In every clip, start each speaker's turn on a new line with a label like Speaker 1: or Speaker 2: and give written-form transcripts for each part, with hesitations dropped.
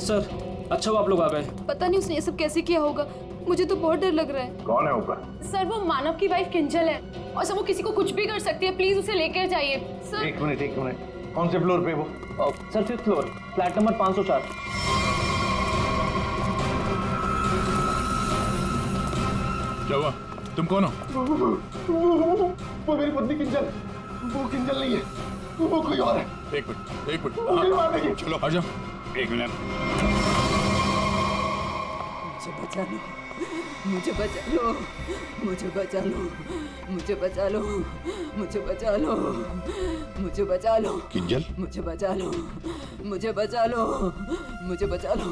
Speaker 1: Sir अच्छा वो आप लोग आ गए।
Speaker 2: पता नहीं उसने ये सब कैसे किया होगा, मुझे तो बहुत डर लग रहा है।
Speaker 3: कौन है ऊपर?
Speaker 2: सर वो मानव की वाइफ किंजल है और सर वो किसी को कुछ भी कर सकती है, प्लीज उसे लेकर जाइए सर।
Speaker 3: एक मिनट, कौन से फ्लोर पे वो?
Speaker 1: Sir 5th floor, flat number 504।
Speaker 4: क्या हुआ? तुम कौन हो?
Speaker 3: वो मेरी पत्नी किंजल। वो किंजल नहीं है, वो कोई और है।
Speaker 4: एक मिनट
Speaker 3: हाँ,
Speaker 4: चलो आ जाओ। एक मिनट।
Speaker 5: मुझे बचा लो, मुझे बचा लो, मुझे बचा लो, मुझे बचा लो, मुझे बचा लो,
Speaker 4: किंजल,
Speaker 5: मुझे बचा लो, मुझे बचा लो, मुझे बचा लो,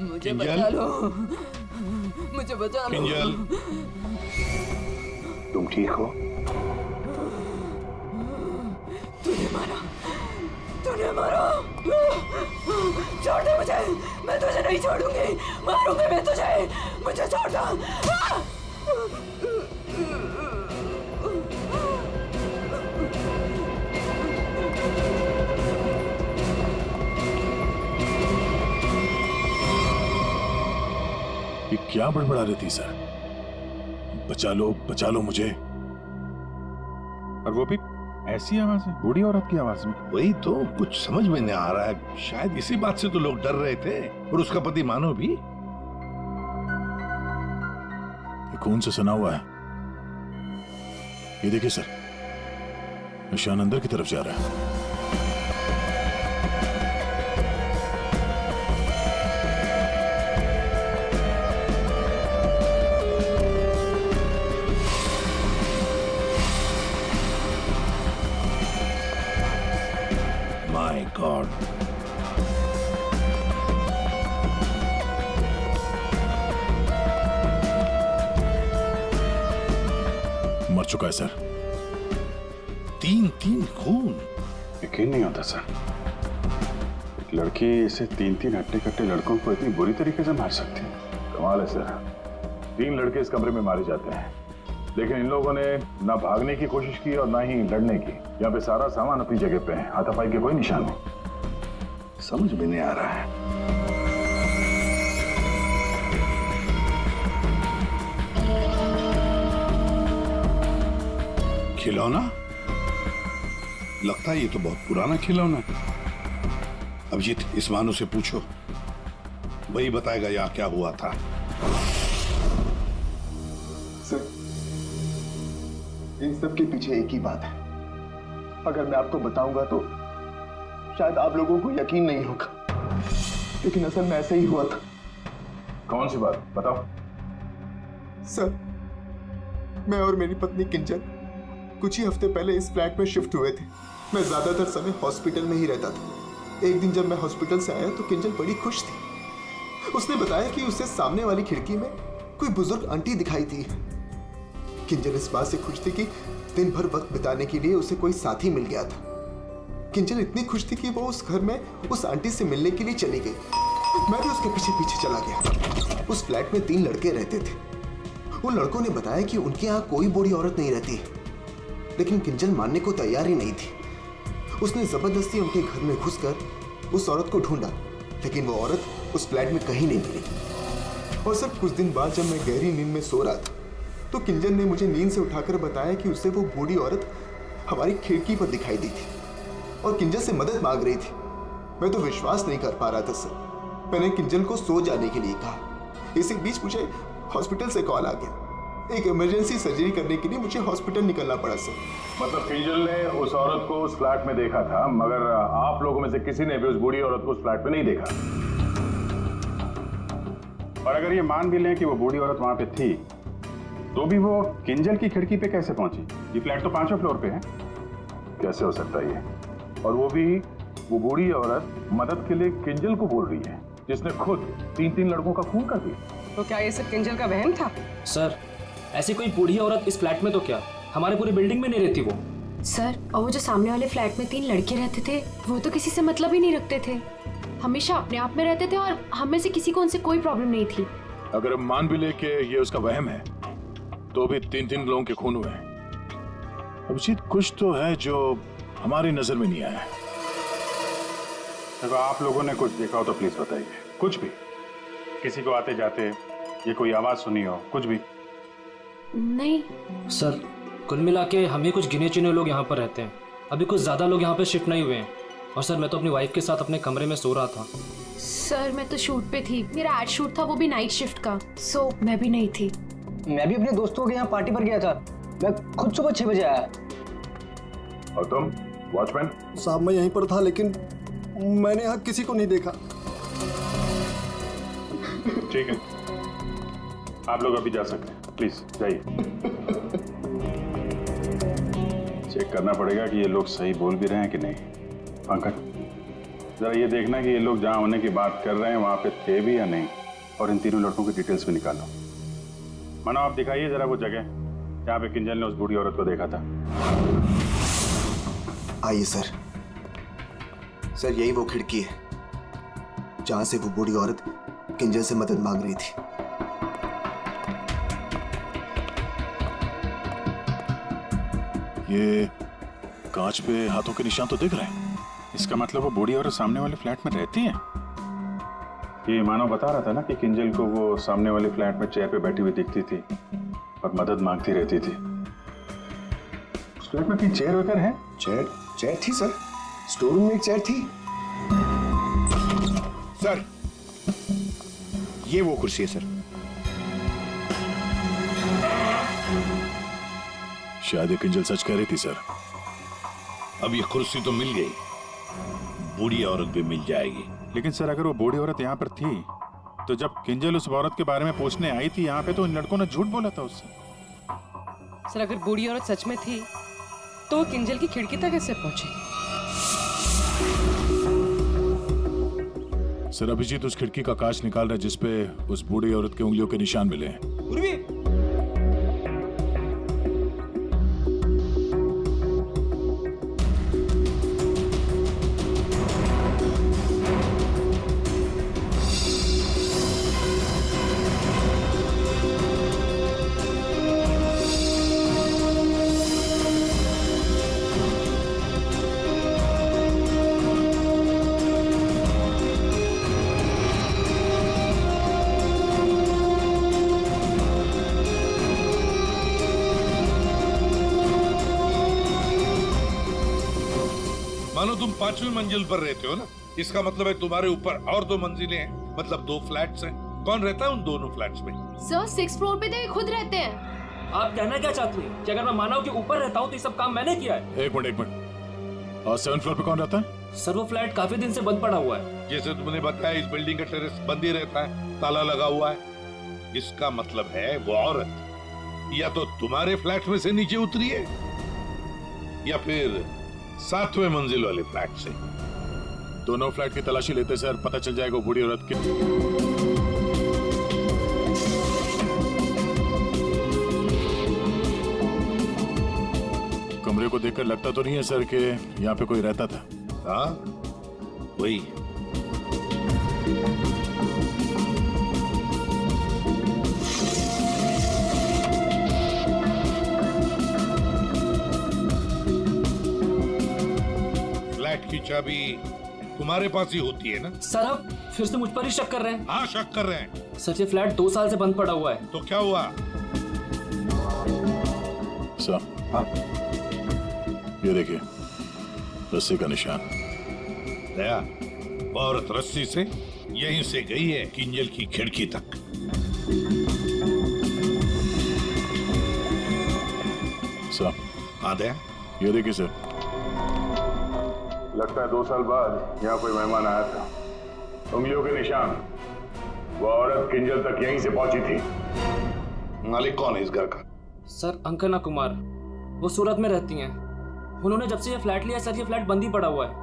Speaker 5: मुझे बचा लो, मुझे बचा लो।
Speaker 4: किंजल,
Speaker 3: तुम ठीक हो?
Speaker 5: तूने मारा, तूने मारा। छोड़ दे मुझे, मैं तुझे नहीं छोड़ूंगी, मारूंगी मैं तुझे, मुझे छोड़ दो।
Speaker 4: ये क्या बड़बड़ा रही थी सर? बचा लो मुझे।
Speaker 6: और वो भी ऐसी आवाज है, बूढ़ी औरत की आवाज में।
Speaker 7: वही तो कुछ समझ में नहीं आ रहा है। शायद इसी बात से तो लोग डर रहे थे, और उसका पति मानव भी।
Speaker 4: ये खून से सना हुआ है। ये देखिए सर, निशान अंदर की तरफ जा रहा है।
Speaker 7: माय गॉड,
Speaker 4: मर चुका है सर।
Speaker 7: 3 खून।
Speaker 6: यकीन नहीं होता सर, एक लड़की इसे 3 हट्टे-कट्टे लड़कों को इतनी बुरी तरीके से मार सकती है।
Speaker 3: कमाल है सर, 3 लड़के इस कमरे में मारे जाते हैं, लेकिन इन लोगों ने ना भागने की कोशिश की और ना ही लड़ने की। यहाँ पे सारा सामान अपनी जगह पे है, हाथापाई के कोई निशान नहीं।
Speaker 7: समझ में नहीं आ रहा है। खिलौना? लगता है ये तो बहुत पुराना खिलौना है। अभिजीत, इस मानव से पूछो, वही बताएगा यहाँ क्या हुआ था।
Speaker 8: सर, इन सब के पीछे एक ही बात है। अगर मैं आपको बताऊंगा तो शायद आप लोगों को यकीन नहीं होगा, लेकिन असल में ऐसा ही हुआ था।
Speaker 3: कौन सी बात बताओ?
Speaker 8: सर, मैं और मेरी पत्नी किंजल कुछ ही हफ्ते पहले इस फ्लैट में शिफ्ट हुए थे। मैं ज्यादातर समय हॉस्पिटल में ही रहता था। एक दिन जब मैं हॉस्पिटल से आया तो किंजल बड़ी खुश थी। उसने बताया कि उसे सामने वाली खिड़की में कोई बुजुर्ग आंटी दिखाई थी। किंजल इस बात से खुश थी कि दिन भर वक्त बिताने के लिए उसे कोई साथी मिल गया था। किंजल इतनी खुश थी कि वो उस घर में उस आंटी से मिलने के लिए चली गई। मैं भी उसके पीछे पीछे चला गया। उस फ्लैट में 3 लड़के रहते थे। उन लड़कों ने बताया कि उनके यहाँ कोई बूढ़ी औरत नहीं रहती, लेकिन किंजल मानने को तैयार ही नहीं थी। उसने जबरदस्ती उनके घर में घुसकर उस औरत को ढूंढा, लेकिन वो औरत उस फ्लैट में कहीं नहीं मिली। और सर, कुछ दिन बाद जब मैं गहरी नींद में सो रहा था तो किंजल ने मुझे नींद से उठाकर बताया कि उसे वो बूढ़ी औरत हमारी खिड़की पर दिखाई दी थी और किंजल से मदद मांग रही थी। मैं तो विश्वास नहीं कर पा रहा था सर। मैंने किंजल को सो जाने के लिए कहा। इसी बीच मुझे हॉस्पिटल से कॉल आ गया। एक इमरजेंसी सर्जरी करने के लिए मुझे हॉस्पिटल निकलना पड़ा सर।
Speaker 3: मतलब किंजल ने उस औरत को उस फ्लैट में देखा था, मगर आप लोगों में से किसी ने भी उस बूढ़ी औरत को उस फ्लैट में नहीं देखा।
Speaker 6: और अगर ये मान भी लें कि वो बूढ़ी औरत वहां पे थी, तो भी वो किंजल की खिड़की पे कैसे पहुंची? ये फ्लैट तो 5वें फ्लोर पे है।
Speaker 3: कैसे हो सकता है ये? और वो भी वो बूढ़ी औरत मदद के लिए किंजल को बोल रही है, जिसने खुद 3 लड़कों का खून कर दिया।
Speaker 9: तो क्या ये सब किंजल का वहम था?
Speaker 1: सर ऐसी कोई बूढ़ी औरत इस फ्लैट में तो क्या, हमारे पूरी बिल्डिंग में नहीं रहती वो।
Speaker 2: सर, और वो जो सामने वाले फ्लैट में 3 लड़के रहते थे, वो तो किसी से मतलब ही नहीं रखते थे। हमेशा अपने आप में रहते थे और हम में से किसी को उनसे कोई प्रॉब्लम नहीं थी।
Speaker 4: अगर हम मान भी ले कि ये उसका वहम है, तो भी 3 लोगों के खून हुए हैं। अभिजीत, कुछ तो है जो हमारी नजर में नहीं आया।
Speaker 6: देखो, आप लोगों ने कुछ देखा हो तो प्लीज बताइए, कुछ भी, किसी को आते जाते ये कोई आवाज सुनी हो, कुछ भी।
Speaker 2: नहीं
Speaker 1: सर, कुल मिला के हम ही कुछ गिने चुने लोग यहाँ पर रहते हैं। अभी कुछ ज़्यादा लोग यहाँ पे शिफ्ट नहीं हुए हैं। और सर, मैं तो अपनी वाइफ के साथ अपने कमरे में सो रहा था।
Speaker 2: सर, मैं तो शूट पे थी, मेरा एड शूट था, वो भी नाइट शिफ्ट का, सो मैं भी नहीं थी।
Speaker 9: मैं भी अपने दोस्तों के यहाँ पार्टी पर गया था, मैं खुद सुबह 6 बजे आया।
Speaker 3: और तुम वॉचमैन?
Speaker 8: साहब मैं यहीं पर था, लेकिन मैंने यहाँ किसी को नहीं देखा।
Speaker 6: ठीक है, आप लोग अभी जा सकते हैं, प्लीज जाइए। चेक करना पड़ेगा कि ये लोग सही बोल भी रहे हैं कि नहीं। पंकज, जरा ये देखना कि ये लोग जहां होने की बात कर रहे हैं वहां पे थे भी या नहीं, और इन तीनों लड़कों की डिटेल्स भी निकालो। मानो आप दिखाइए जरा वो जगह जहां पे किंजल ने उस बूढ़ी औरत को देखा था।
Speaker 8: आइए सर। सर, यही वो खिड़की है जहां से वो बूढ़ी औरत किंजल से मदद मांग रही थी।
Speaker 4: ये कांच पे हाथों के निशान तो दिख रहे हैं।
Speaker 6: इसका मतलब वो बूढ़ी औरत सामने वाले फ्लैट में रहती है। ये मानव बता रहा था ना कि किंजल को वो सामने वाले फ्लैट में चेयर पे बैठी हुई दिखती थी और मदद मांगती रहती थी। उस फ्लैट में कोई चेयर वगैरह है?
Speaker 8: चेयर थी सर, स्टोर रूम में एक चेयर थी।
Speaker 7: सर, ये वो कुर्सी है सर।
Speaker 4: शायद ये किंजल सच कह रही थी सर।
Speaker 7: अब ये कुर्सी तो मिल गई, बूढ़ी औरत भी मिल जाएगी।
Speaker 6: लेकिन सर, अगर वो बूढ़ी औरत यहाँ पर थी तो जब किंजल उस औरत के बारे में पूछने आई थी यहाँ पे, तो इन लड़कों ने झूठ बोला था उससे।
Speaker 5: सर, अगर बूढ़ी औरत सच में थी तो वो किंजल की खिड़की तक कैसे पहुंची?
Speaker 4: सर, अभिजीत उस खिड़की का कांच निकाल रहा है जिसपे उस बूढ़ी औरत के उंगलियों के निशान मिले हैं।
Speaker 7: मानो तुम 5वीं मंजिल पर रहते हो ना, इसका मतलब है तुम्हारे ऊपर और 2 मंजिलें हैं, मतलब 2 फ्लैट्स हैं। कौन रहता है उन दोनों फ्लैट्स में?
Speaker 2: सर, 6th फ्लोर पे तो ये खुद रहते हैं।
Speaker 1: आप कहना क्या चाहती हैं कि अगर मैं मानव के ऊपर रहता हूँ तो ये सब काम मैंने किया है?
Speaker 4: एक मिनट। और 7th फ्लोर पे कौन रहता है?
Speaker 1: सर, वो फ्लैट काफी दिन से बंद पड़ा हुआ है।
Speaker 7: जैसे तुमने बताया, इस बिल्डिंग का टेरेस बंद ही रहता है, ताला लगा हुआ है। इसका मतलब है वो औरत या तो तुम्हारे फ्लैट में से नीचे उतरी है या फिर 7वें मंजिल वाले फ्लैट से।
Speaker 4: दोनों फ्लैट की तलाशी लेते सर, पता चल जाएगा वो बूढ़ी औरत की। कमरे को देखकर लगता तो नहीं है सर कि यहाँ पे कोई रहता था।
Speaker 7: हाँ, वही। फ्लैट की चाबी तुम्हारे पास ही होती है ना?
Speaker 1: सर, आप फिर से मुझ पर ही शक कर रहे हैं?
Speaker 7: हाँ, शक कर रहे हैं।
Speaker 1: सर, ये फ्लैट 2 साल से बंद पड़ा हुआ है।
Speaker 7: तो क्या हुआ?
Speaker 4: सर,
Speaker 7: हाँ?
Speaker 4: ये देखिए, रस्सी का निशान।
Speaker 7: दया, वो औरत रस्सी से यहीं से गई है किंजल की खिड़की तक।
Speaker 4: सर,
Speaker 7: हाँ दया,
Speaker 4: ये देखिए सर।
Speaker 3: लगता है 2 साल बाद यहाँ कोई मेहमान आया था। उंगलियों के निशान, वो औरत किंजल तक यहीं से पहुंची थी।
Speaker 7: मालिक कौन है इस घर का?
Speaker 1: सर, अंकना कुमार, वो सूरत में रहती हैं। उन्होंने जब से ये फ्लैट लिया सर, ये फ्लैट बंद ही पड़ा हुआ है।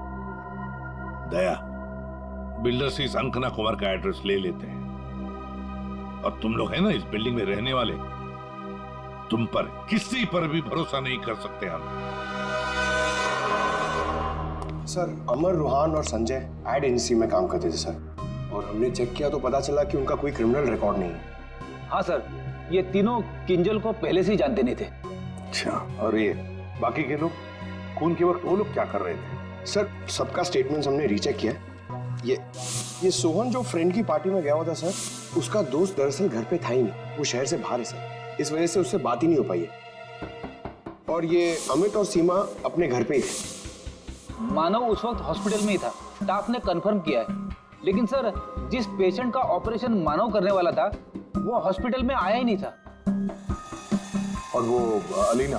Speaker 7: दया, बिल्डर से इस अंकना कुमार का एड्रेस ले लेते हैं। और तुम लोग है ना इस बिल्डिंग में रहने वाले, तुम पर किसी पर भी भरोसा नहीं कर सकते हम।
Speaker 10: सर, अमर, रूहान और संजय एड एजेंसी में काम करते थे सर, और हमने चेक किया तो पता चला कि उनका कोई क्रिमिनल रिकॉर्ड नहीं है।
Speaker 9: हाँ सर, ये तीनों किंजल को पहले से ही जानते नहीं थे।
Speaker 7: अच्छा, और ये बाकी के लोग, खून के वक्त वो लोग क्या कर रहे थे?
Speaker 10: सर, सबका स्टेटमेंट्स हमने रीचेक किया, ये सोहन जो फ्रेंड की पार्टी में गया हुआ था सर, उसका दोस्त दरअसल घर पे था ही नहीं, वो शहर से बाहर है सर, इस वजह से उससे बात ही नहीं हो पाई है। और ये अमित और सीमा अपने घर पे ही थे।
Speaker 9: मानव उस वक्त हॉस्पिटल में ही था, स्टाफ ने कंफर्म किया है। लेकिन सर, जिस पेशेंट का ऑपरेशन मानव करने वाला था वो हॉस्पिटल में आया ही नहीं था।
Speaker 3: और वो अलीना,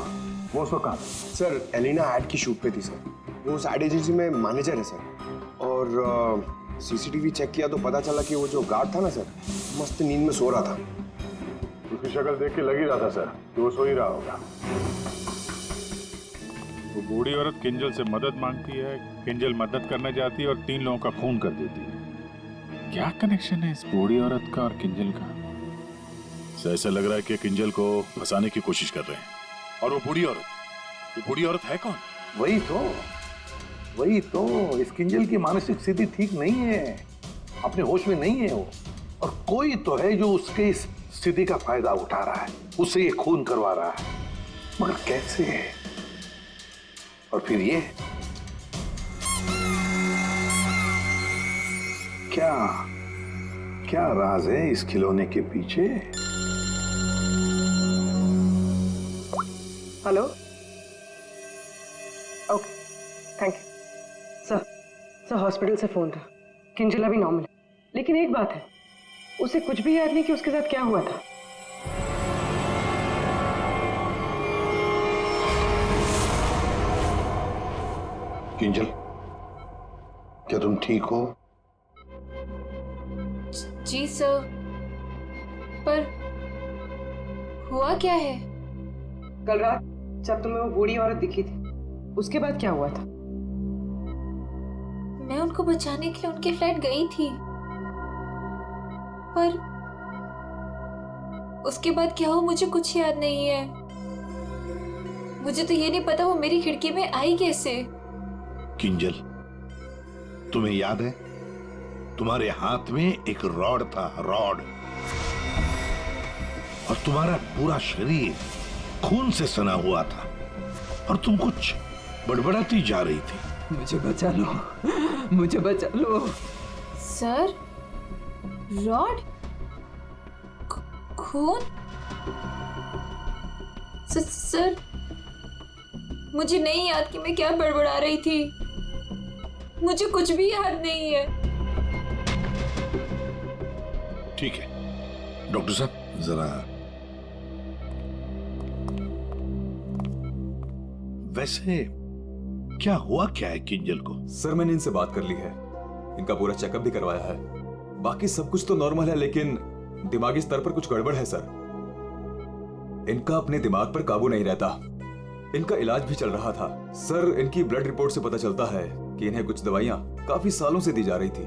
Speaker 3: वो उसको कहाँ?
Speaker 10: सर एलिना एड की शूट पे थी सर, वो उस एड एजेंसी में मैनेजर है सर। और सीसीटीवी चेक किया तो पता चला कि वो जो गार्ड था ना सर, मस्त नींद में सो रहा था।
Speaker 3: उसकी शक्ल देख के लग ही रहा था सर कि वो सो ही रहा होगा।
Speaker 6: वो बूढ़ी औरत किंजल से मदद मांगती है, किंजल मदद करना चाहती है और 3 लोगों का खून कर देती है। क्या कनेक्शन है इस बूढ़ी औरत का और किंजल का?
Speaker 4: ऐसा लग रहा है कि किंजल को फंसाने की कोशिश कर रहे हैं। और वो बूढ़ी औरत है कौन?
Speaker 7: वही तो इस किंजल की मानसिक स्थिति ठीक नहीं है, अपने होश में नहीं है वो। और कोई तो है जो उसके इस स्थिति का फायदा उठा रहा है, उससे ये खून करवा रहा है, मगर कैसे है? और फिर ये क्या राज है इस खिलौने के पीछे?
Speaker 5: Hello, okay, thank you. Sir hospital से फोन था, किंजल अभी नॉर्मल है, लेकिन एक बात है, उसे कुछ भी याद नहीं कि उसके साथ क्या हुआ था।
Speaker 7: किंजल, क्या तुम ठीक हो?
Speaker 2: जी सर, पर हुआ क्या है?
Speaker 5: कल रात जब तुम्हें वो बूढ़ी औरत दिखी थी, उसके बाद क्या हुआ था?
Speaker 2: मैं उनको बचाने के लिए उनके फ्लैट गई थी, पर उसके बाद क्या हुआ मुझे कुछ याद नहीं है। मुझे तो ये नहीं पता वो मेरी खिड़की में आई कैसे।
Speaker 7: किंजल, तुम्हें याद है तुम्हारे हाथ में एक रॉड था, रॉड, और तुम्हारा पूरा शरीर खून से सना हुआ था और तुम कुछ बड़बड़ाती जा रही थी।
Speaker 5: मुझे बचा लो, मुझे बचा लो।
Speaker 2: सर, रॉड, खून? सर, मुझे नहीं याद कि मैं क्या बड़बड़ा रही थी, मुझे कुछ भी याद नहीं है।
Speaker 7: ठीक है डॉक्टर साहब, जरा वैसे क्या हुआ क्या है किंजल को?
Speaker 11: सर मैंने इनसे बात कर ली है, इनका पूरा चेकअप भी करवाया है, बाकी सब कुछ तो नॉर्मल है, लेकिन दिमागी स्तर पर कुछ गड़बड़ है सर। इनका अपने दिमाग पर काबू नहीं रहता। इनका इलाज भी चल रहा था सर। इनकी ब्लड रिपोर्ट से पता चलता है कि इन्हें कुछ दवाइयां काफी सालों से दी जा रही थी।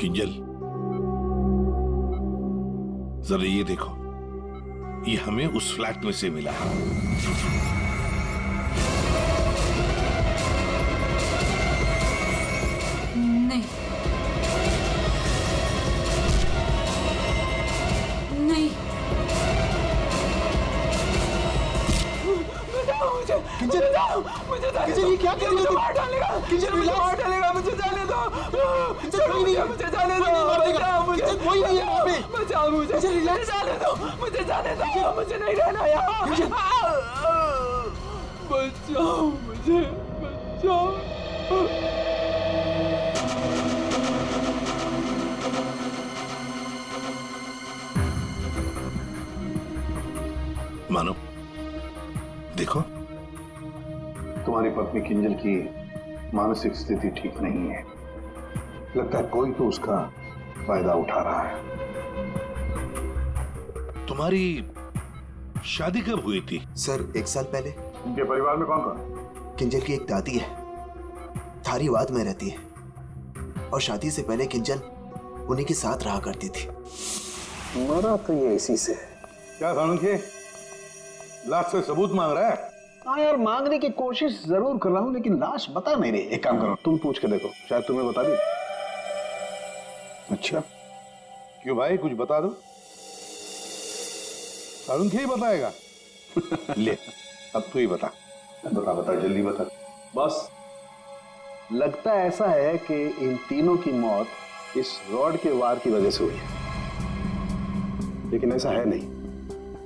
Speaker 7: किंजल, जरा ये देखो, ये हमें उस फ्लैट में से मिला है।
Speaker 2: नहीं, नहीं,
Speaker 8: किंजल, किंजल ये क्या कर रही हो?
Speaker 5: मार डालेगा,
Speaker 8: किंजल
Speaker 5: मार डालेगा, मुझे जाने दो।
Speaker 8: किंजल कोई नहीं है,
Speaker 5: मुझे जाने दो,
Speaker 8: किंजल कोई नहीं है वहाँ पे।
Speaker 5: बचाओ मुझे, मुझे जाने दो, मुझे जाने दो, मुझे नहीं रहना यहाँ। बचाओ मुझे, बचाओ।
Speaker 7: मानो, देखो, तुम्हारी पत्नी किंजल की मानसिक स्थिति ठीक नहीं है, लगता है कोई तो उसका फायदा उठा रहा है। तुम्हारी शादी कब हुई थी?
Speaker 12: सर 1 साल पहले।
Speaker 3: इनके परिवार में कौन कौन?
Speaker 12: किंजल की एक दादी है, धारीवाद में रहती है, और शादी से पहले किंजल उन्हीं के साथ रहा करती थी।
Speaker 7: मरा तो ये इसी से। क्या सालुंखे, लाश से सबूत मांग रहा है?
Speaker 13: हाँ यार, मांगने की कोशिश जरूर कर रहा हूँ, लेकिन लाश बता नहीं रही। एक काम करो, तुम पूछ के देखो, शायद तुम्हें बता दी।
Speaker 7: अच्छा, क्यों भाई, कुछ बता दो। सालुंखे ही बताएगा। ले, अब तू ही बता। बता जल्दी बता।
Speaker 13: बस लगता ऐसा है कि इन तीनों की मौत इस रॉड के वार की वजह से हुई है, लेकिन ऐसा है नहीं।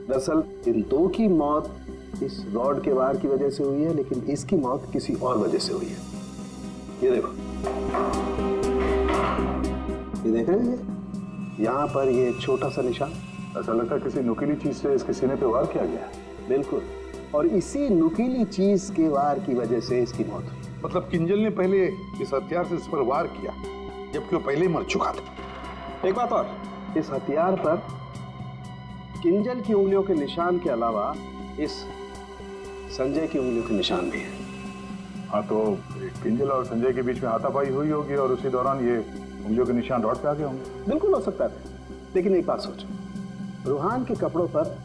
Speaker 13: दरअसल इन दो की मौत इस रॉड के वार की वजह से हुई है, लेकिन इसकी मौत किसी और वजह से हुई है। ये देखो, ये देख रहे हैं, यहाँ पर ये छोटा सा निशान।
Speaker 3: ऐसा लगता है किसी नुकीली चीज से इसके सीने पे वार किया गया।
Speaker 13: बिल्कुल, और इसी नुकीली चीज के वार की वजह से इसकी मौत हुई।
Speaker 7: मतलब किंजल ने पहले इस हथियार से इस पर वार किया, जबकि वो पहले ही मर चुका था।
Speaker 13: एक बात और, इस हथियार पर किंजल की उंगलियों के निशान के अलावा इस संजय की उंगलियों के निशान भी है।
Speaker 3: हाँ, तो किंजल और संजय के बीच में हाथापाई हुई होगी और उसी दौरान ये उंगलियों के निशान रॉड पे आ गए होंगे।
Speaker 13: बिल्कुल हो सकता है, लेकिन एक बात सोचो, रूहान के कपड़ों पर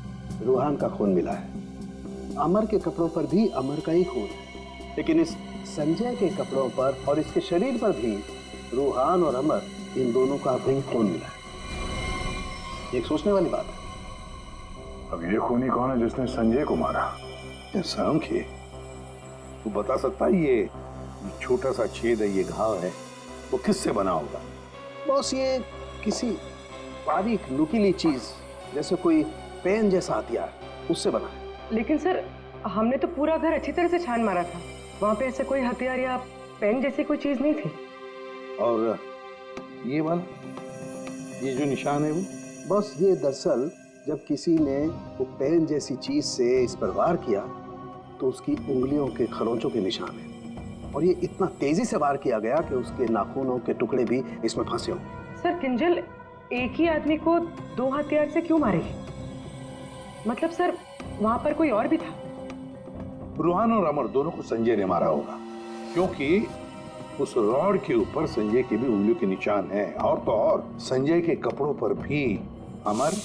Speaker 13: रूहान का खून मिला है, अमर के कपड़ों पर भी अमर का ही खून है, लेकिन इस संजय के कपड़ों पर और इसके शरीर पर भी रूहान और अमर, इन दोनों का भी खून मिला है। एक सोचने वाली बात है।
Speaker 3: अब ये खूनी कौन है जिसने संजय को मारा?
Speaker 7: सांखे, तू बता सकता है ये छोटा सा छेद है, ये घाव है, वो किससे बना होगा?
Speaker 13: बॉस, ये किसी बारीक नुकीली चीज जैसे कोई पेन जैसा हथियार, उससे बना है।
Speaker 5: लेकिन सर, हमने तो पूरा घर अच्छी तरह से छान मारा था, वहां पे ऐसे कोई हथियार या पेन जैसी कोई चीज नहीं थी।
Speaker 7: और ये वाला, ये जो निशान है वो?
Speaker 13: बस ये दरअसल जब किसी ने वो पेन जैसी चीज से इस पर वार किया तो उसकी उंगलियों के खरोंचों के निशान है, और ये इतना तेजी से वार किया गया कि उसके नाखूनों के टुकड़े भी इसमें फंसे होंगे।
Speaker 5: सर, किंजल एक ही आदमी को दो हथियार से क्यों मारेगी? मतलब सर, वहां पर कोई और भी था?
Speaker 7: रूहान और अमर दोनों को संजय ने मारा होगा, क्योंकि उस रॉड के ऊपर संजय के भी उंगलियों के निशान हैं, और तो और संजय के कपड़ों पर भी अमर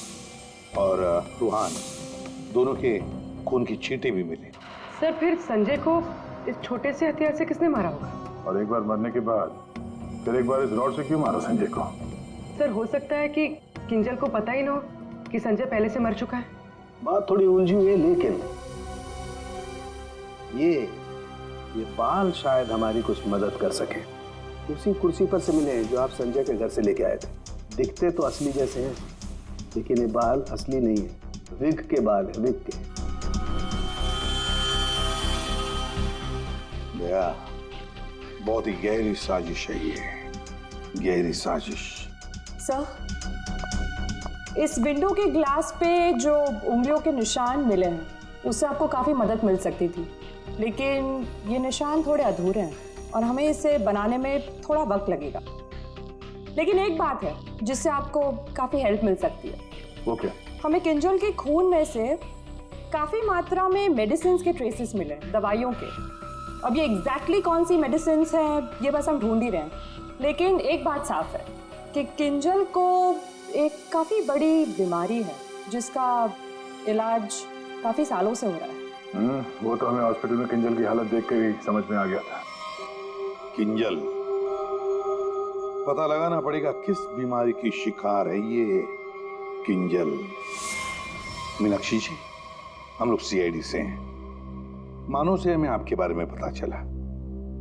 Speaker 7: और रूहान दोनों के खून की छींटे भी मिले।
Speaker 5: सर, फिर संजय को इस छोटे से हथियार से किसने मारा होगा?
Speaker 3: और एक बार मरने के बाद फिर एक बार इस रॉड से क्यों मारा संजय को?
Speaker 5: सर, हो सकता है कि किंजल को पता ही ना हो कि संजय पहले से मर चुका है।
Speaker 13: बात थोड़ी उलझी हुई है, लेकिन ये बाल शायद हमारी कुछ मदद कर सके। उसी कुर्सी पर से मिले जो आप संजय के घर से लेके आए थे। दिखते तो असली जैसे हैं, लेकिन ये बाल असली नहीं है, विग के बाल है, विग के।
Speaker 7: दया, बहुत ही गहरी साजिश है ये, गहरी साजिश।
Speaker 14: सर, इस विंडो के ग्लास पे जो उंगलियों के निशान मिले हैं, उससे आपको काफ़ी मदद मिल सकती थी, लेकिन ये निशान थोड़े अधूरे हैं और हमें इसे बनाने में थोड़ा वक्त लगेगा। लेकिन एक बात है जिससे आपको काफ़ी हेल्प मिल सकती है।
Speaker 3: वो क्या?
Speaker 14: हमें किंजल के खून में से काफ़ी मात्रा में मेडिसिन के ट्रेसेस मिले, दवाइयों के। अब ये एग्जैक्टली कौन सी मेडिसिन हैं ये बस हम ढूंढ ही रहे हैं। लेकिन एक बात साफ है कि किंजल को एक काफ़ी बड़ी बीमारी है जिसका इलाज काफ़ी सालों से हो रहा है।
Speaker 3: वो तो हमें हॉस्पिटल में किंजल की हालत देख कर ही समझ में आ गया था।
Speaker 7: किंजल, पता लगाना पड़ेगा किस बीमारी की शिकार है ये किंजल। मीनाक्षी जी, हम लोग सीआईडी से हैं। मानो से हमें आपके बारे में पता चला।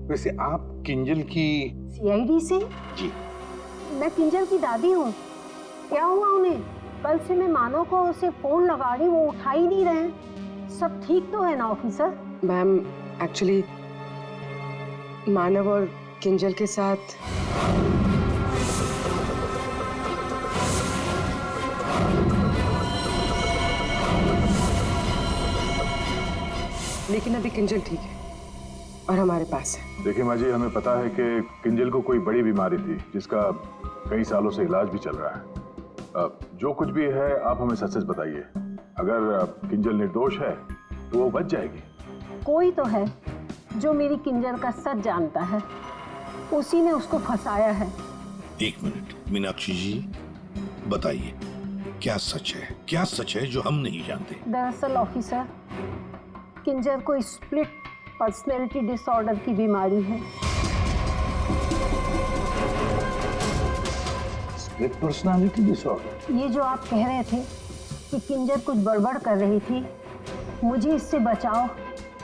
Speaker 7: वैसे आप किंजल की?
Speaker 15: सीआईडी से?
Speaker 7: जी।
Speaker 15: मैं किंजल की दादी हूँ। क्या हुआ उन्हें? कल से मैं मानव को उसे फोन लगा रही, वो उठा ही नहीं रहे। सब ठीक तो है ना ऑफिसर?
Speaker 5: मैम, एक्चुअली मानव और किंजल के साथ लेकिन अभी किंजल ठीक है और हमारे पास है।
Speaker 3: देखिए माँ जी, हमें पता है कि किंजल को कोई बड़ी बीमारी थी जिसका कई सालों से इलाज भी चल रहा है। जो कुछ भी है आप हमें सच सच बताइए। अगर किंजल निर्दोष है तो वो बच जाएगी।
Speaker 15: कोई तो है जो मेरी किंजल का सच जानता है, उसी ने उसको फंसाया है।
Speaker 7: एक मिनट मीनाक्षी जी, बताइए क्या सच है? क्या सच है जो हम नहीं जानते?
Speaker 15: दरअसल ऑफिसर, किंजल को स्प्लिट पर्सनैलिटी डिसऑर्डर की बीमारी है।
Speaker 7: Split personality disorder?
Speaker 15: ये जो आप कह रहे थे कि किंजल कुछ गड़बड़ कर रही थी, मुझे इससे बचाओ,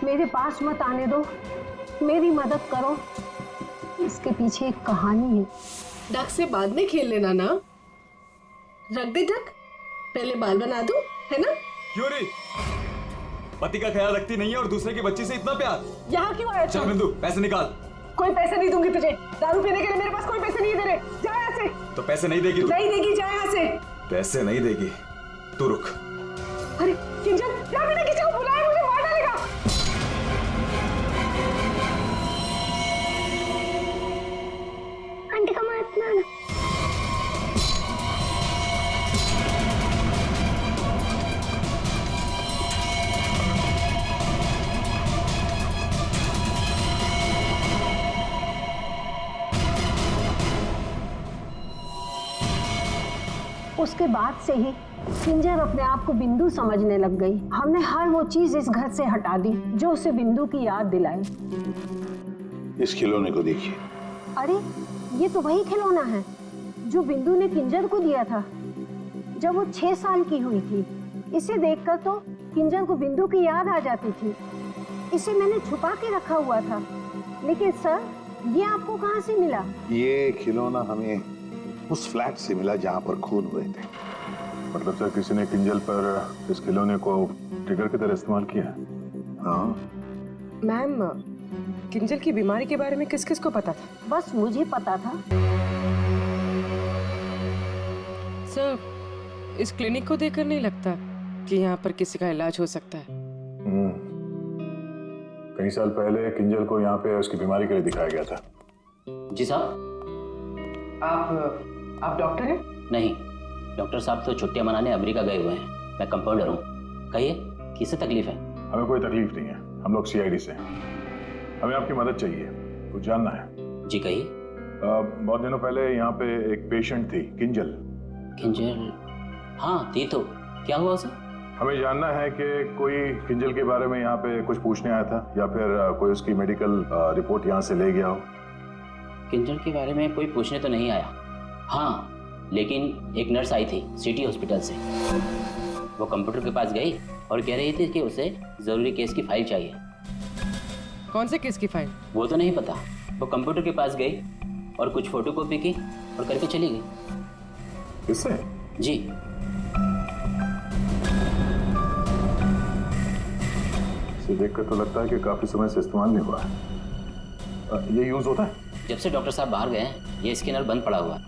Speaker 15: मेरे पास मत आने दो। मेरी मदद करो, इसके पीछे एक कहानी है।
Speaker 5: डक से बाद में खेल लेना ना। रख दे डक, पहले बाल बना दो, है ना?
Speaker 11: क्यों नहीं? पति का ख्याल रखती नहीं है और दूसरे की बच्ची से इतना प्यार।
Speaker 14: यहाँ क्यों आया?
Speaker 11: चल बिंदु, पैसे निकाल।
Speaker 14: कोई पैसे नहीं दूंगी तुझे, दारू पीने के लिए मेरे पास कोई पैसे नहीं दे रहे। जा यहाँ से।
Speaker 11: तो पैसे नहीं देगी तू?
Speaker 14: नहीं देगी, जा यहाँ से।
Speaker 11: पैसे नहीं देगी, तू रुक।
Speaker 14: अरे किंजल, क्या मैंने किसी को बुलाया? मुझे मार डालेगा।
Speaker 15: आंटी का मत मारना। उसके बाद से ही किंजल अपने आप को बिंदु समझने लग गई। हमने हर वो चीज इस घर से हटा दी जो उसे बिंदु की याद दिलाए।
Speaker 3: इस खिलौने को देखिए।
Speaker 15: अरे ये तो वही खिलौना है जो बिंदु ने किंजल को दिया था जब वो 6 साल की हुई थी। इसे देखकर तो किंजल को बिंदु की याद आ जाती थी। इसे मैंने छुपा के रखा हुआ था। लेकिन सर, ये आपको कहाँ से मिला?
Speaker 16: ये खिलौना हमें उस फ्लैट से मिला जहाँ पर खून हुए थे।
Speaker 3: मतलब सर, किसी ने किंजल पर इस खिलौने को ट्रिगर की तरह इस्तेमाल किया?
Speaker 16: हाँ
Speaker 14: मैम, किंजल की बीमारी के बारे में किस किस को पता था?
Speaker 15: बस मुझे पता था।
Speaker 5: सर, इस क्लिनिक को देखकर नहीं लगता कि यहाँ पर किसी का इलाज हो सकता है।
Speaker 3: कई साल पहले किंजल को यहाँ पे उसकी बीमारी के लिए दिखाया गया था।
Speaker 17: जी साहब।
Speaker 14: आप डॉक्टर हैं?
Speaker 17: नहीं, डॉक्टर साहब तो छुट्टियां मनाने अमेरिका गए हुए हैं। मैं कंपाउंडर हूँ। कहिए, किससे तकलीफ है?
Speaker 3: हमें कोई तकलीफ नहीं है, हम लोग CID से हैं। हमें आपकी मदद चाहिए, कुछ जानना है।
Speaker 17: जी कहिए।
Speaker 3: बहुत दिनों पहले यहाँ पे एक पेशेंट थी, किंजल।
Speaker 17: किंजल? हाँ थी तो, क्या हुआ उसे?
Speaker 3: हमें जानना है कि कोई किंजल के बारे में यहाँ पे कुछ पूछने आया था या फिर कोई उसकी मेडिकल रिपोर्ट यहाँ से ले गया हो।
Speaker 17: किंजल के बारे में कोई पूछने तो नहीं आया। हाँ, लेकिन एक नर्स आई थी सिटी हॉस्पिटल से। वो कंप्यूटर के पास गई और कह रही थी कि उसे जरूरी केस की फाइल चाहिए।
Speaker 5: कौन से केस की फाइल?
Speaker 17: वो तो नहीं पता। वो कंप्यूटर के पास गई और कुछ फोटोकॉपी की और करके चली गई।
Speaker 3: किससे?
Speaker 17: जी।
Speaker 3: इसे देखकर तो लगता है कि काफी समय से इस्तेमाल नहीं हुआ है। ये यूज होता है?
Speaker 17: जब से डॉक्टर साहब बाहर गए हैं ये स्कैनर बंद पड़ा हुआ है।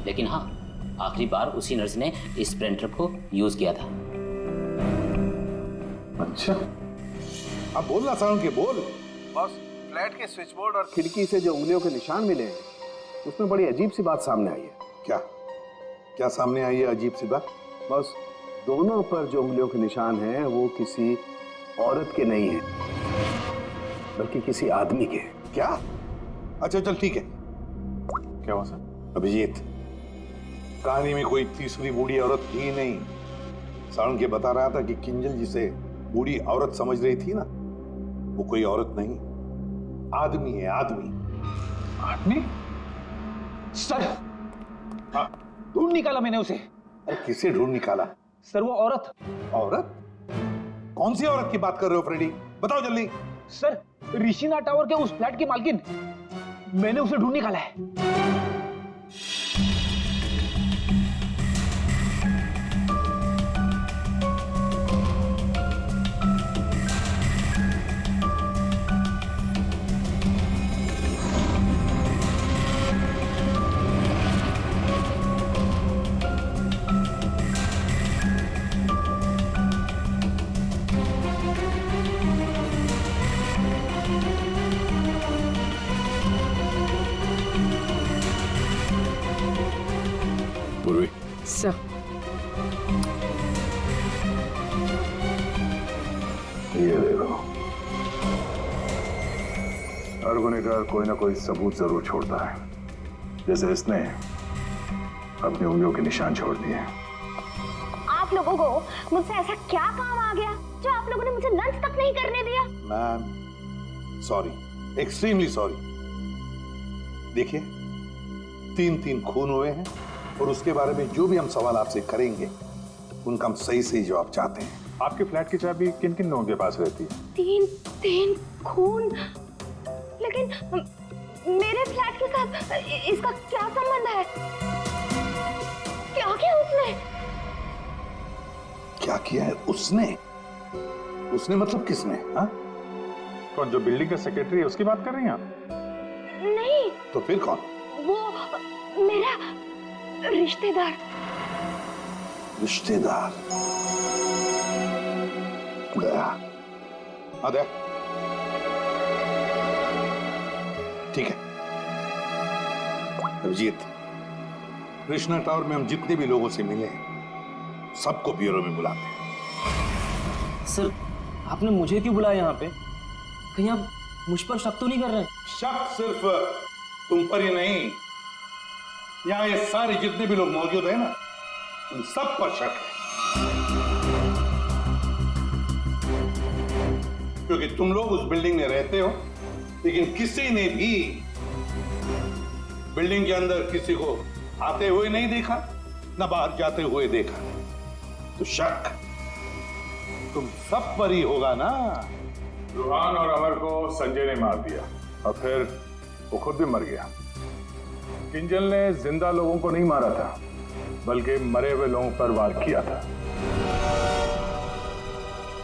Speaker 17: लेकिन हाँ, आखिरी बार उसी नर्स ने इस प्रिंटर को यूज किया था।
Speaker 16: अच्छा, अब बोलना साउंड के बोल।
Speaker 13: बस, फ्लैट के स्विच बोर्ड और खिड़की से जो उंगलियों के निशान मिले हैं उसमें बड़ी अजीब सी बात सामने आई है।
Speaker 16: क्या क्या सामने आई है अजीब सी बात?
Speaker 13: बस, दोनों पर जो उंगलियों के निशान हैं वो किसी औरत के नहीं है बल्कि किसी आदमी के।
Speaker 16: क्या? अच्छा चल ठीक है।
Speaker 3: क्या हुआ सर?
Speaker 16: अभिजीत, कहानी में कोई तीसरी बूढ़ी औरत थी नहीं। साउंड के बता रहा था कि किंजल जिसे बूढ़ी औरत समझ रही थी ना, वो कोई औरत नहीं, आदमी है। आदमी?
Speaker 9: आदमी? सर,
Speaker 16: हाँ,
Speaker 9: ढूंढ निकाला मैंने उसे।
Speaker 16: अरे किसे ढूंढ निकाला?
Speaker 9: सर, वो औरत।
Speaker 16: औरत? कौन सी औरत की बात कर रहे हो फ्रेडी? बताओ जल्दी।
Speaker 9: सर, ऋषिना टावर के उस फ्लैट की मालकिन। मैंने उसे ढूंढ निकाला है।
Speaker 4: पूर्वी,
Speaker 5: सर,
Speaker 3: ये देखो, हर गुनहगार कोई ना कोई सबूत जरूर छोड़ता है, जैसे इसने अपनी उंगलियों के निशान छोड़ दिए।
Speaker 15: आप लोगों को मुझसे ऐसा क्या काम आ गया जो आप लोगों ने मुझे लंच तक नहीं करने दिया?
Speaker 16: Ma'am, sorry, extremely sorry. देखिए, 3 खून हुए हैं और उसके बारे में जो भी हम सवाल आपसे करेंगे उनका हम सही जवाब चाहते हैं।
Speaker 3: आपके फ्लैट की चाबी किन किन लोगों के पास रहती है?
Speaker 15: 3 खून। लेकिन मेरे फ्लैट के साथ इसका क्या संबंध है? क्या किया उसने?
Speaker 16: क्या किया है उसने? उसने मतलब किसने? हाँ?
Speaker 6: कौन, जो बिल्डिंग का सेक्रेटरी है उसकी बात कर रही हैं आप?
Speaker 15: नहीं।
Speaker 16: तो फिर कौन?
Speaker 15: वो मेरा रिश्तेदार।
Speaker 16: रिश्तेदार? गया। दया, ठीक है। अभिजीत, कृष्णा टावर में हम जितने भी लोगों से मिले हैं सबको ब्यूरो में बुलाते हैं।
Speaker 1: सर, आपने मुझे क्यों बुलाया यहाँ पे? कहीं आप मुझ पर शक तो नहीं कर रहे हैं?
Speaker 16: शक सिर्फ तुम पर ही नहीं, यहाँ ये सारे जितने भी लोग मौजूद हैं ना, उन सब पर शक है। क्योंकि तुम लोग उस बिल्डिंग में रहते हो, लेकिन किसी ने भी बिल्डिंग के अंदर किसी को आते हुए नहीं देखा, ना बाहर जाते हुए देखा। तो शक तुम सब पर ही होगा ना।
Speaker 3: रूहान और अमर को संजय ने मार दिया और फिर वो खुद भी मर गया। किंजल ने जिंदा लोगों को नहीं मारा था, बल्कि मरे हुए लोगों पर वार किया था।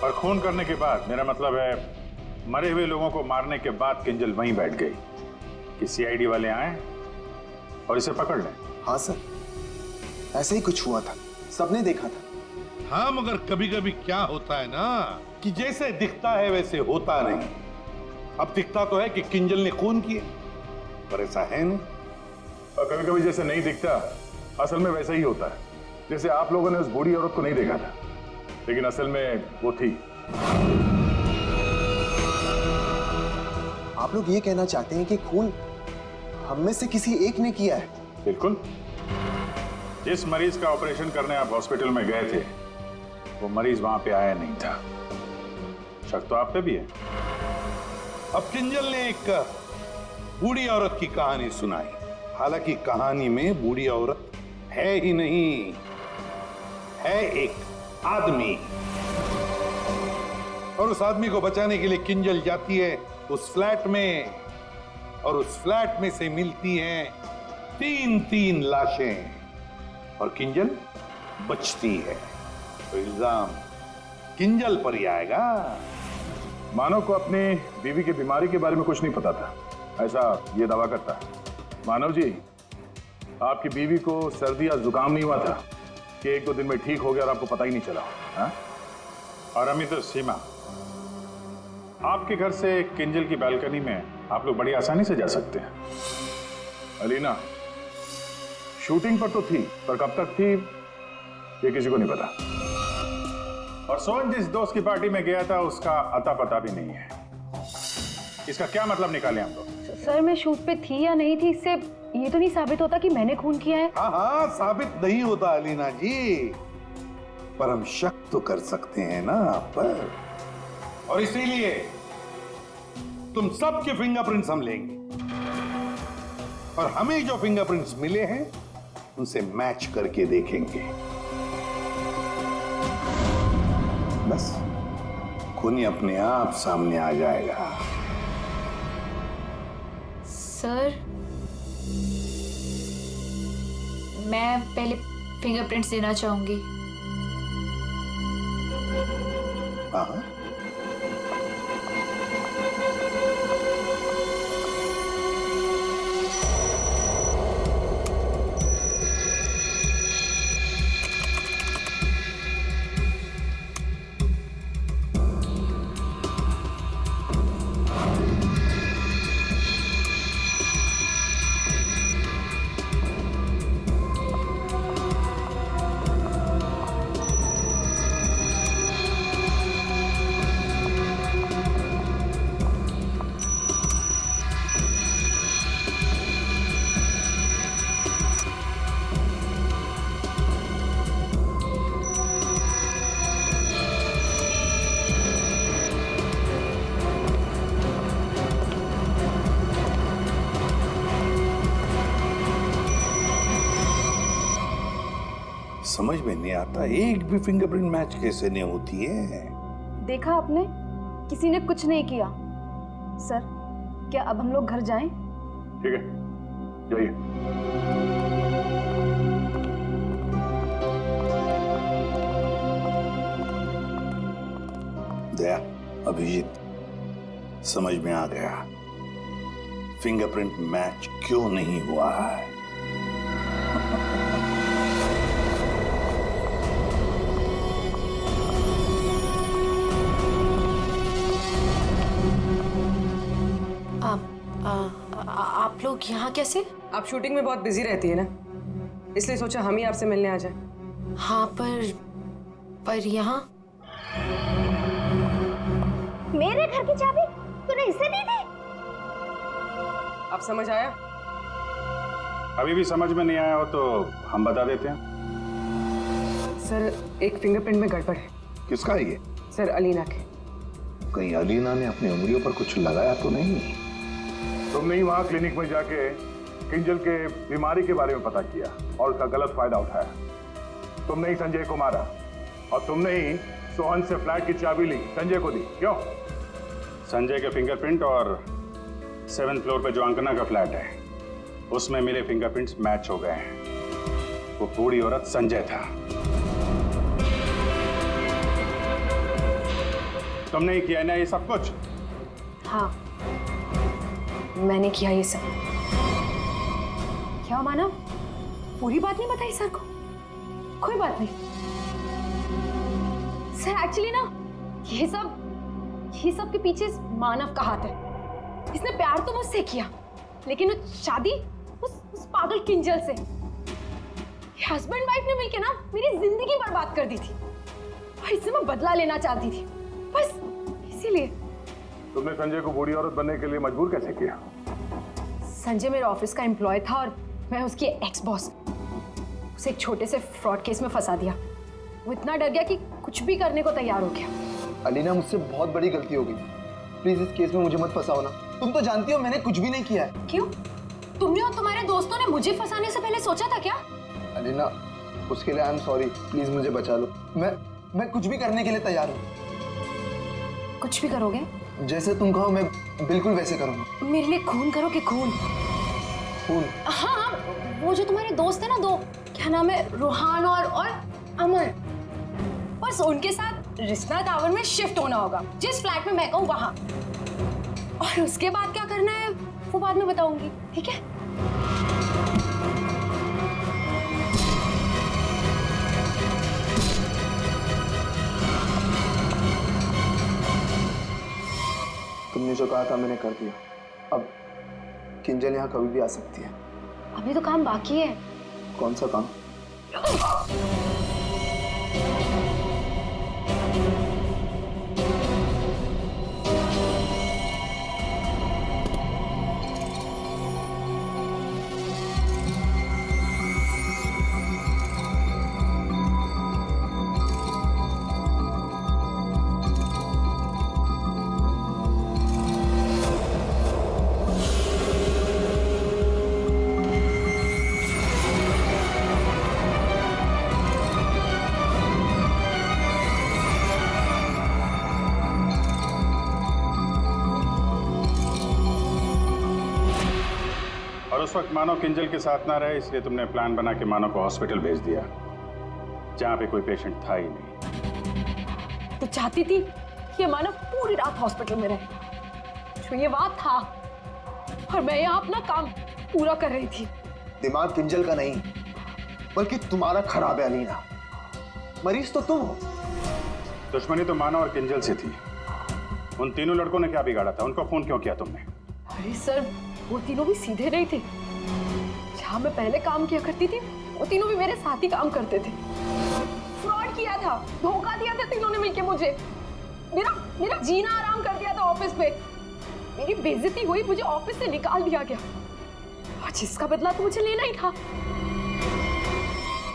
Speaker 6: और खून करने के बाद, मेरा मतलब है मरे हुए लोगों को मारने के बाद किंजल वहीं बैठ गई कि सीआईडी वाले आए और इसे पकड़ लें।
Speaker 10: हाँ सर, ऐसे ही कुछ हुआ था, सबने देखा था।
Speaker 16: हाँ, मगर कभी कभी क्या होता है ना कि जैसे दिखता है वैसे होता नहीं। अब दिखता तो है कि किंजल ने खून किए, पर ऐसा है नहीं।
Speaker 3: और कभी कभी जैसे नहीं दिखता, असल में वैसा ही होता है। जैसे आप लोगों ने उस बूढ़ी औरत को नहीं देखा था, लेकिन असल में वो थी।
Speaker 10: आप लोग ये कहना चाहते हैं कि खून हम में से किसी एक ने किया है?
Speaker 6: बिल्कुल। जिस मरीज का ऑपरेशन करने आप हॉस्पिटल में गए थे, वो मरीज वहां पे आया नहीं था। शक तो आप पे भी है।
Speaker 16: अब किंजल ने एक बूढ़ी औरत की कहानी सुनाई। हालांकि कहानी में बूढ़ी औरत है ही नहीं, है एक आदमी। और उस आदमी को बचाने के लिए किंजल जाती है उस फ्लैट में, और उस फ्लैट में से मिलती हैं 3-3 लाशें, और किंजल बचती है। तो इल्जाम किंजल पर ही आएगा।
Speaker 3: मानव को अपनी बीवी की बीमारी के बारे में कुछ नहीं पता था, ऐसा ये दावा करता है। मानव जी, आपकी बीवी को सर्दी या जुकाम नहीं हुआ था कि 1-2 दिन में ठीक हो गया और आपको पता ही नहीं चला? हा?
Speaker 6: और अमित और सीमा, आपके घर से किंजल की बालकनी में आप लोग बड़ी आसानी से जा सकते हैं।
Speaker 3: अलीना शूटिंग पर तो थी, पर कब तक थी ये किसी को नहीं पता।
Speaker 6: और सोहन जिस दोस्त की पार्टी में गया था उसका अता पता भी नहीं है। इसका क्या मतलब निकाले हम लोग?
Speaker 2: सर, मैं शूट पे थी या नहीं थी, इससे ये तो नहीं साबित होता कि मैंने खून किया है।
Speaker 16: हाँ, साबित नहीं होता अलीना जी, पर हम शक तो कर सकते हैं ना आप पर। और इसीलिए तुम सबके फिंगरप्रिंट्स हम लेंगे, और हमें जो फिंगरप्रिंट्स मिले हैं उनसे मैच करके देखेंगे। बस खूनी अपने आप सामने आ जाएगा।
Speaker 18: सर, मैं पहले फिंगरप्रिंट्स देना चाहूंगी।
Speaker 16: हाँ, समझ में नहीं आता, एक भी फिंगरप्रिंट मैच कैसे नहीं होती है।
Speaker 14: देखा आपने, किसी ने कुछ नहीं किया। सर, क्या अब हम लोग घर जाएं?
Speaker 3: ठीक है, जाइए।
Speaker 16: दया, अभिजीत, समझ में आ गया फिंगरप्रिंट मैच क्यों नहीं हुआ है।
Speaker 2: आप लोग यहाँ कैसे?
Speaker 14: आप शूटिंग में बहुत बिजी रहती है ना, इसलिए सोचा हम ही आपसे मिलने आ जाएं।
Speaker 2: हाँ, पर यहाँ
Speaker 15: मेरे घर की चाबी तूने इसे दी थी?
Speaker 14: अब समझ आया?
Speaker 6: अभी भी समझ में नहीं आया हो तो हम बता देते हैं।
Speaker 14: सर, एक फिंगरप्रिंट में गड़बड़ है।
Speaker 16: किसका है ये?
Speaker 14: सर, अलीना के।
Speaker 16: कहीं अलीना ने अपनी उंगलियों पर कुछ लगाया तो नहीं?
Speaker 3: तुमने ही वहां क्लिनिक में जाके किंजल के बीमारी के बारे में पता किया और उसका गलत फायदा उठाया। तुमने ही संजय को मारा और तुमने ही सोहन से फ्लैट की चाबी ली, संजय को दी। क्यों?
Speaker 6: संजय के फिंगरप्रिंट और 7th फ्लोर पे जो अंकना का फ्लैट है उसमें मिले फिंगरप्रिंट्स मैच हो गए हैं। वो बूढ़ी औरत संजय था। तुमने ही किया ना ये सब कुछ?
Speaker 14: हाँ, मैंने किया ये सब। क्या मानव, पूरी बात नहीं बताई सर को? कोई बात नहीं सर, एक्चुअली ना ये सब के पीछे मानव का हाथ है। इसने प्यार तो मुझसे किया, लेकिन शादी उस पागल किंजल से। हस्बैंड वाइफ ने मिलकर ना मेरी जिंदगी बर्बाद कर दी थी और इससे मैं बदला लेना चाहती थी, बस इसीलिए।
Speaker 3: तुमने संजय को बूढ़ी औरत बनने के लिए मजबूर कैसे किया?
Speaker 14: संजय मेरे ऑफिस का एम्प्लॉय था और मैं उसकी एक्स बॉस। उसे एक छोटे से फ्रॉड केस में फंसा दिया। वो इतना डर गया कि कुछ भी करने को तैयार हो गया।
Speaker 8: अलीना, मुझसे बहुत बड़ी गलती हो गई। प्लीज इस केस में मुझे मत फंसाओ ना। तुम तो जानती हो मैंने कुछ भी नहीं किया है।
Speaker 14: क्यों? तुमने और तुम्हारे दोस्तों ने मुझे फंसाने से पहले सोचा था क्या?
Speaker 8: अलीना, उसके लिए आई एम सॉरी। प्लीज मुझे बचा लो। मैं कुछ भी करने के लिए तैयार हूँ।
Speaker 14: कुछ भी करोगे?
Speaker 8: जैसे तुम कहो मैं बिल्कुल वैसे करूँगा।
Speaker 14: मेरे लिए खून करोगे? खून?
Speaker 8: खून?
Speaker 14: हाँ, वो जो तुम्हारे दोस्त है ना, दो, क्या नाम है, रूहान और अमर, बस उनके साथ रिश्ता टावर में शिफ्ट होना होगा, जिस फ्लैट में मैं कहूँ वहां। और उसके बाद क्या करना है वो बाद में बताऊंगी, ठीक है?
Speaker 8: तुमने जो कहा था मैंने कर दिया। अब किंजल यहाँ कभी भी आ सकती है।
Speaker 14: अभी तो काम बाकी है।
Speaker 8: कौन सा काम?
Speaker 6: उस वक्त मानव किंजल के साथ ना रहे, इसलिए तुमने प्लान बना के मानव को हॉस्पिटल भेज दिया जहां पे कोई पेशेंट था ही नहीं।
Speaker 14: तो चाहती थी कि मानव पूरी रात हॉस्पिटल में रहे, जो ये बात था, और मैं यहाँ अपना काम पूरा कर रही थी।
Speaker 8: दिमाग किंजल का नहीं बल्कि तुम्हारा खराब है अलीना। मरीज तो तुम हो।
Speaker 6: दुश्मनी तो मानव और किंजल से थी। उन तीनों लड़कों ने क्या बिगाड़ा था? उनको फोन क्यों किया तुमने?
Speaker 14: अरे सर, वो तीनों भी सीधे नहीं थे। जहाँ मैं पहले काम किया करती थी वो तीनों भी मेरे साथ ही काम करते थे। फ्रॉड किया था, धोखा दिया था तीनों ने मिलके मुझे। मेरा जीना आराम कर दिया था ऑफिस पे। मेरी बेइज्जती हुई, मुझे ऑफिस से निकाल दिया गया, और जिसका बदला तो मुझे लेना ही था।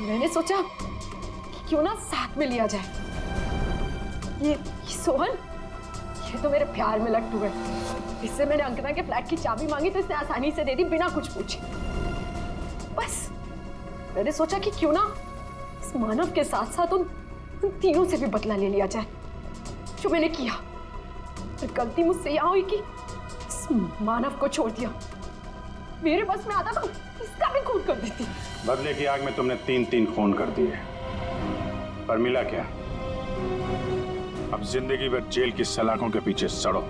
Speaker 14: मैंने सोचा कि क्यों ना साथ में लिया जाए। ये सोहन, ये तो मेरे प्यार में लट्टू है। इससे मैंने अंकना के फ्लैट की चाबी मांगी तो इसने आसानी से दे दी, बिना कुछ पूछे। बस मैंने सोचा कि क्यों ना इस मानव के साथ साथ उन तीनों से भी बदला ले लिया जाए, जो मैंने किया। और गलती मुझसे यहाँ हुई कि इस इस मानव को छोड़ दिया। मेरे बस में आता तो इसका भी खून कर देती।
Speaker 6: बदले की आग में तुमने 3 खून कर दिए, पर मिला क्या? अब जिंदगी भर जेल की सलाखों के पीछे सड़ो।